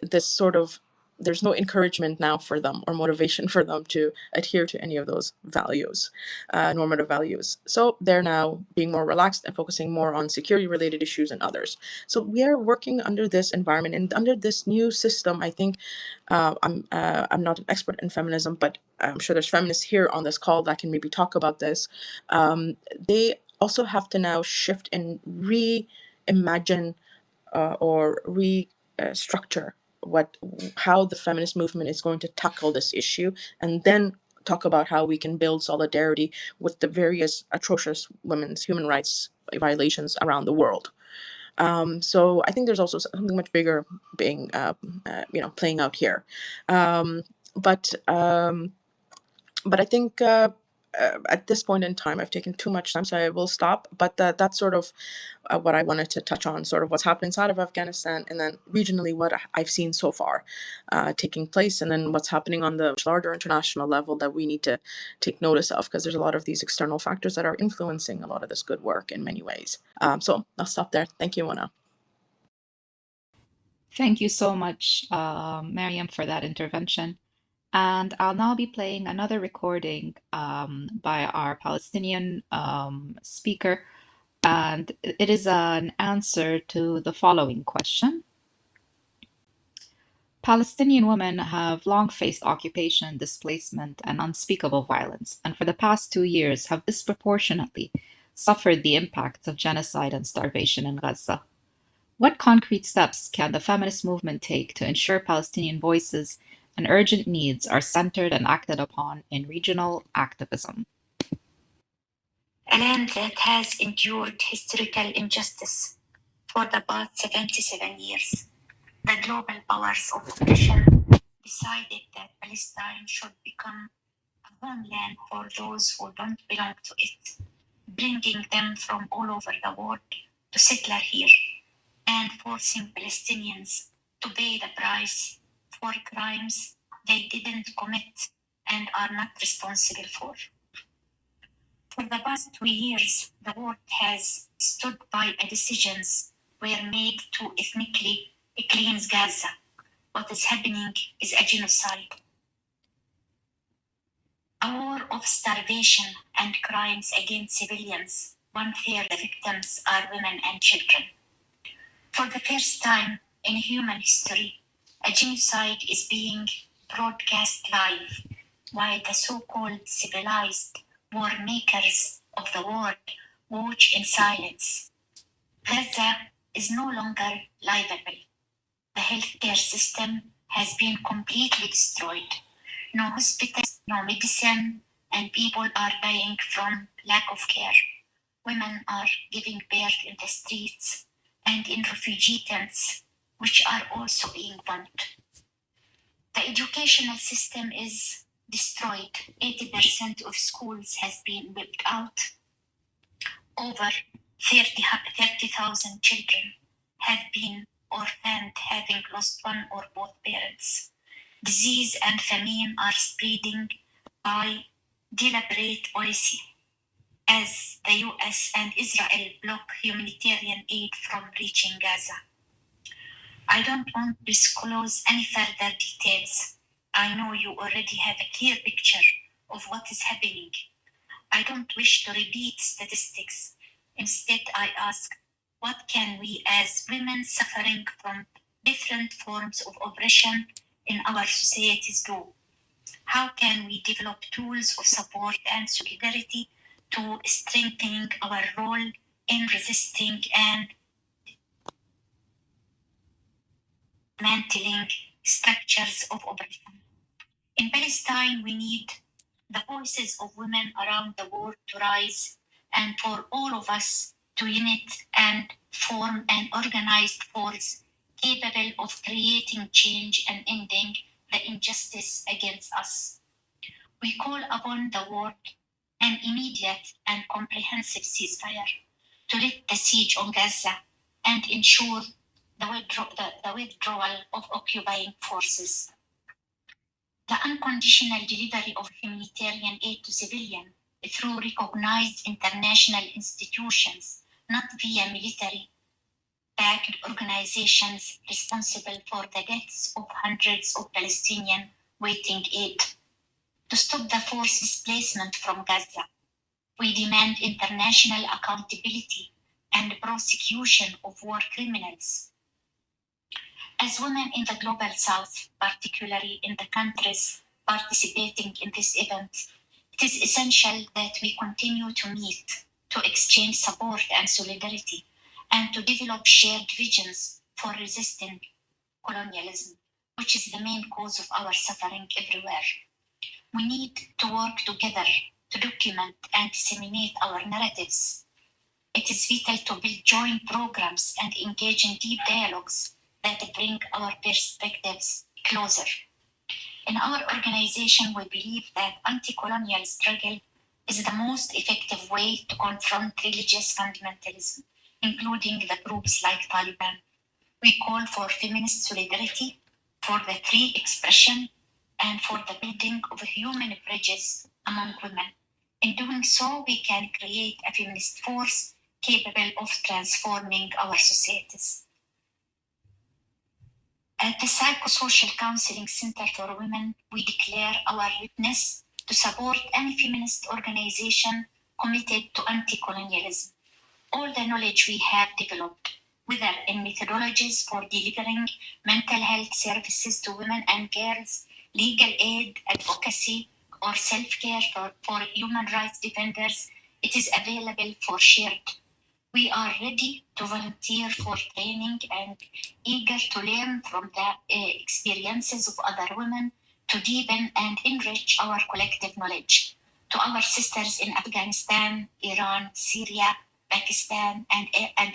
this sort of, there's no encouragement now for them or motivation for them to adhere to any of those values, normative values. So they're now being more relaxed and focusing more on security related issues and others. So we are working under this environment and under this new system. I think I'm not an expert in feminism, but I'm sure there's feminists here on this call that can maybe talk about this. They also have to now shift and reimagine or restructure how the feminist movement is going to tackle this issue, and then talk about how we can build solidarity with the various atrocious women's human rights violations around the world. So I think there's also something much bigger being, playing out here. Um, but um, but I think at this point in time, I've taken too much time, so I will stop. But that's sort of what I wanted to touch on, sort of what's happening inside of Afghanistan, and then regionally what I've seen so far taking place, and then what's happening on the larger international level that we need to take notice of, because there's a lot of these external factors that are influencing a lot of this good work in many ways. So I'll stop there. Thank you, Wana. Thank you so much, Mariam, for that intervention. And I'll now be playing another recording by our Palestinian speaker. And it is an answer to the following question. Palestinian women have long faced occupation, displacement, and unspeakable violence, and for the past 2 years have disproportionately suffered the impacts of genocide and starvation in Gaza. What concrete steps can the feminist movement take to ensure Palestinian voices and urgent needs are centered and acted upon in regional activism? A land that has endured historical injustice for the past 77 years. The global powers of oppression decided that Palestine should become a homeland for those who don't belong to it, bringing them from all over the world to settle here, and forcing Palestinians to pay the price for crimes they didn't commit and are not responsible for. For the past 2 years, the world has stood by decisions were made to ethnically cleanse Gaza. What is happening is a genocide. A war of starvation and crimes against civilians. 1/3 of the victims are women and children. For the first time in human history, a genocide is being broadcast live, while the so-called civilized war makers of the world watch in silence. Gaza is no longer livable. The healthcare system has been completely destroyed. No hospitals, no medicine, and people are dying from lack of care. Women are giving birth in the streets and in refugee tents, which are also being bombed. The educational system is destroyed. 80% of schools has been wiped out. Over 30,000 children have been orphaned, having lost one or both parents. Disease and famine are spreading by deliberate policy, as the US and Israel block humanitarian aid from reaching Gaza. I don't want to disclose any further details. I know you already have a clear picture of what is happening. I don't wish to repeat statistics. Instead, I ask, what can we as women suffering from different forms of oppression in our societies do? How can we develop tools of support and solidarity to strengthen our role in resisting and dismantling structures of oppression? In Palestine, we need the voices of women around the world to rise, and for all of us to unite and form an organized force capable of creating change and ending the injustice against us. We call upon the world an immediate and comprehensive ceasefire to lift the siege on Gaza and ensure the withdrawal of occupying forces. The unconditional delivery of humanitarian aid to civilians through recognized international institutions, not via military-backed organizations responsible for the deaths of hundreds of Palestinians waiting aid. To stop the forced displacement from Gaza, we demand international accountability and prosecution of war criminals. As women in the global south, particularly in the countries participating in this event, it is essential that we continue to meet, to exchange support and solidarity, and to develop shared visions for resisting colonialism, which is the main cause of our suffering everywhere. We need to work together to document and disseminate our narratives. It is vital to build joint programs and engage in deep dialogues that bring our perspectives closer. In our organization, we believe that anti-colonial struggle is the most effective way to confront religious fundamentalism, including the groups like Taliban. We call for feminist solidarity, for the free expression, and for the building of human bridges among women. In doing so, we can create a feminist force capable of transforming our societies. At the Psychosocial Counseling Center for Women, we declare our witness to support any feminist organization committed to anti-colonialism. All the knowledge we have developed, whether in methodologies for delivering mental health services to women and girls, legal aid, advocacy, or self-care for human rights defenders, it is available for shared. We are ready to volunteer for training and eager to learn from the experiences of other women to deepen and enrich our collective knowledge. To our sisters in Afghanistan, Iran, Syria, Pakistan, and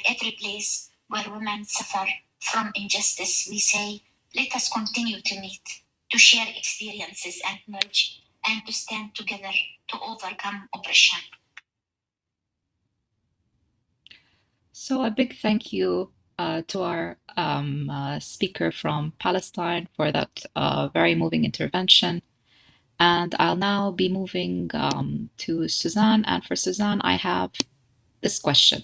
every place where women suffer from injustice, we say, let us continue to meet, to share experiences and knowledge, and to stand together to overcome oppression. So a big thank you to our speaker from Palestine for that very moving intervention. And I'll now be moving to Suzanne. And for Suzanne, I have this question.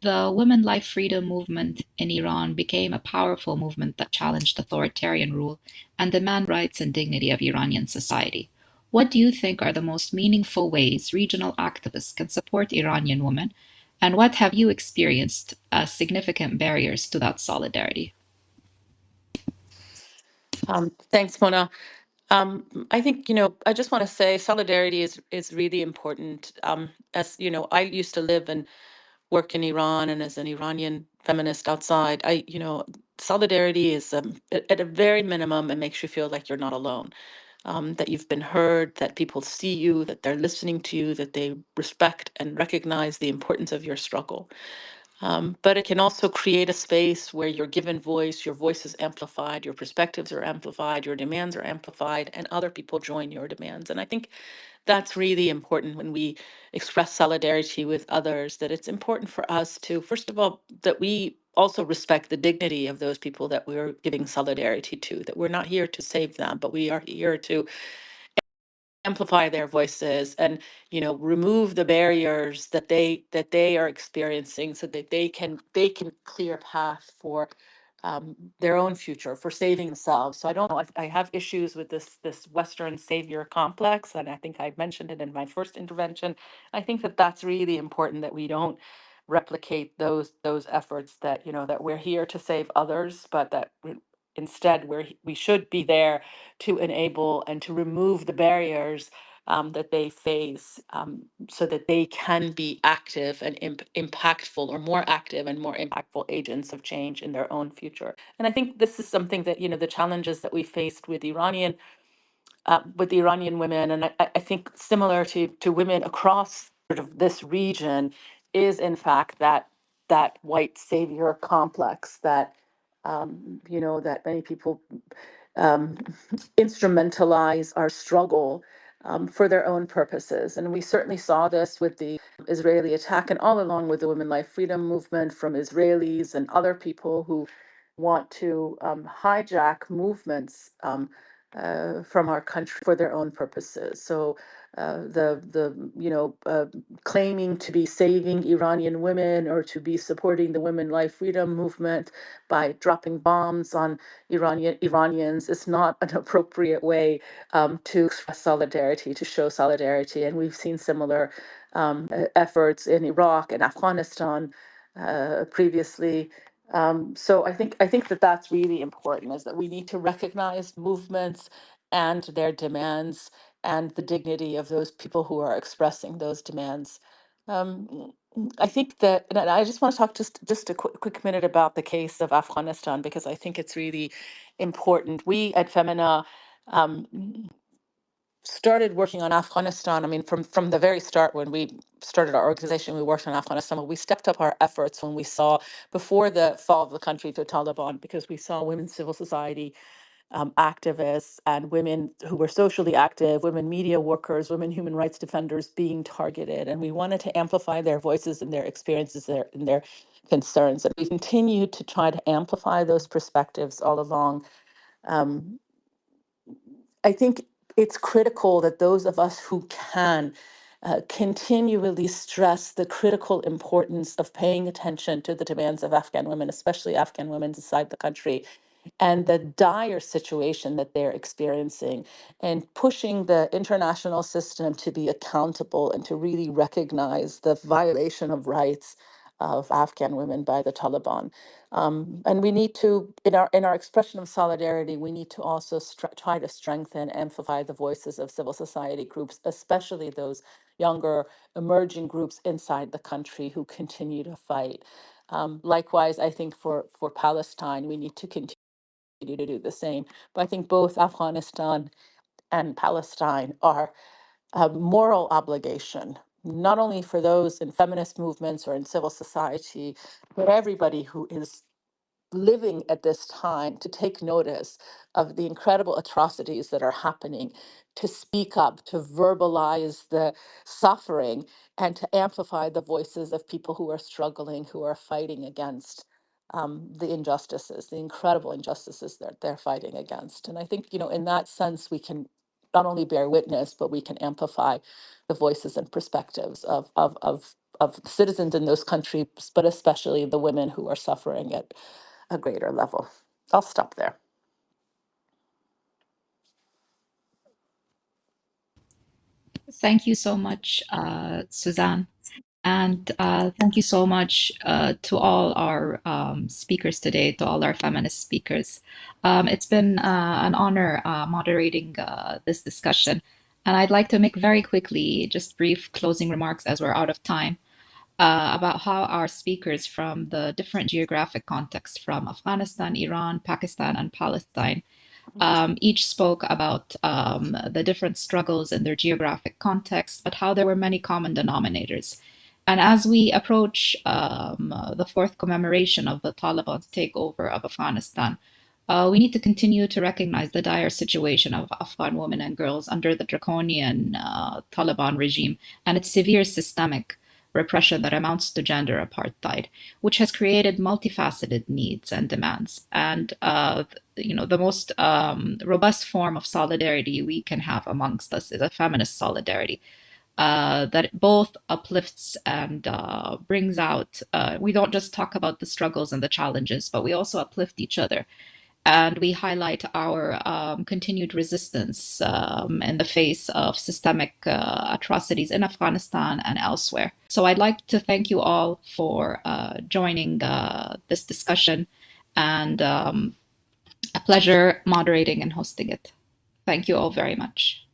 The Women Life Freedom movement in Iran became a powerful movement that challenged authoritarian rule and demanded rights and dignity of Iranian society. What do you think are the most meaningful ways regional activists can support Iranian women, and what have you experienced as significant barriers to that solidarity? Thanks, Mona. I think, I just want to say solidarity is really important. As you know, I used to live and work in Iran, and as an Iranian feminist outside, solidarity is at a very minimum, it makes you feel like you're not alone, that you've been heard, that people see you, that they're listening to you, that they respect and recognize the importance of your struggle. But it can also create a space where you're given voice, your voice is amplified, your perspectives are amplified, your demands are amplified, and other people join your demands. And I think that's really important when we express solidarity with others, that it's important for us to, first of all, that we also respect the dignity of those people that we're giving solidarity to, that we're not here to save them, but we are here to amplify their voices and remove the barriers that they are experiencing so that they can clear a path for their own future, for saving themselves. So I don't know, I have issues with this Western savior complex, and I think I mentioned it in my first intervention. I think that that's really important, that we don't replicate those efforts, that that we're here to save others, but that instead we should be there to enable and to remove the barriers that they face, so that they can be active and impactful, or more active and more impactful agents of change in their own future. And I think this is something that, the challenges that we faced with the Iranian women, and I think similar to women across sort of this region, is in fact that white savior complex that that many people um, instrumentalize our struggle for their own purposes. And we certainly saw this with the Israeli attack, and all along with the Women Life Freedom movement, from Israelis and other people who want to hijack movements from our country for their own purposes. So claiming to be saving Iranian women, or to be supporting the Women Life Freedom movement by dropping bombs on Iranians is not an appropriate way to express solidarity, to show solidarity. And we've seen similar efforts in Iraq and Afghanistan previously. So I think that that's really important, is that we need to recognize movements and their demands, and the dignity of those people who are expressing those demands. I think that, and I just want to talk just a quick minute about the case of Afghanistan, because I think it's really important. We at Femina, um, started working on Afghanistan, I mean, from the very start, when we started our organization, we worked on Afghanistan, but we stepped up our efforts when we saw, before the fall of the country to Taliban, because we saw women's civil society activists and women who were socially active, women media workers, women human rights defenders being targeted. And we wanted to amplify their voices and their experiences, and their concerns. And we've continued to try to amplify those perspectives all along. Um, I think it's critical that those of us who can continually stress the critical importance of paying attention to the demands of Afghan women, especially Afghan women inside the country, and the dire situation that they're experiencing, and pushing the international system to be accountable and to really recognize the violation of rights of Afghan women by the Taliban. And we need to, in our expression of solidarity, we need to also try to strengthen, amplify the voices of civil society groups, especially those younger emerging groups inside the country who continue to fight. Likewise, I think for Palestine, we need to continue to do the same. But I think both Afghanistan and Palestine are a moral obligation, not only for those in feminist movements or in civil society, but everybody who is living at this time, to take notice of the incredible atrocities that are happening, to speak up, to verbalize the suffering, and to amplify the voices of people who are struggling, who are fighting against the injustices, the incredible injustices that they're fighting against. And I think, in that sense, we can not only bear witness, but we can amplify the voices and perspectives of citizens in those countries, but especially the women who are suffering at a greater level. I'll stop there. Thank you so much, Suzanne. And thank you so much to all our speakers today, to all our feminist speakers. It's been an honor moderating this discussion. And I'd like to make very quickly just brief closing remarks as we're out of time about how our speakers from the different geographic contexts from Afghanistan, Iran, Pakistan, and Palestine each spoke about the different struggles in their geographic context, but how there were many common denominators. And as we approach the fourth commemoration of the Taliban's takeover of Afghanistan, we need to continue to recognize the dire situation of Afghan women and girls under the draconian Taliban regime and its severe systemic repression that amounts to gender apartheid, which has created multifaceted needs and demands. And the most robust form of solidarity we can have amongst us is a feminist solidarity that both uplifts and brings out. We don't just talk about the struggles and the challenges, but we also uplift each other. And we highlight our continued resistance in the face of systemic atrocities in Afghanistan and elsewhere. So I'd like to thank you all for joining this discussion, and a pleasure moderating and hosting it. Thank you all very much.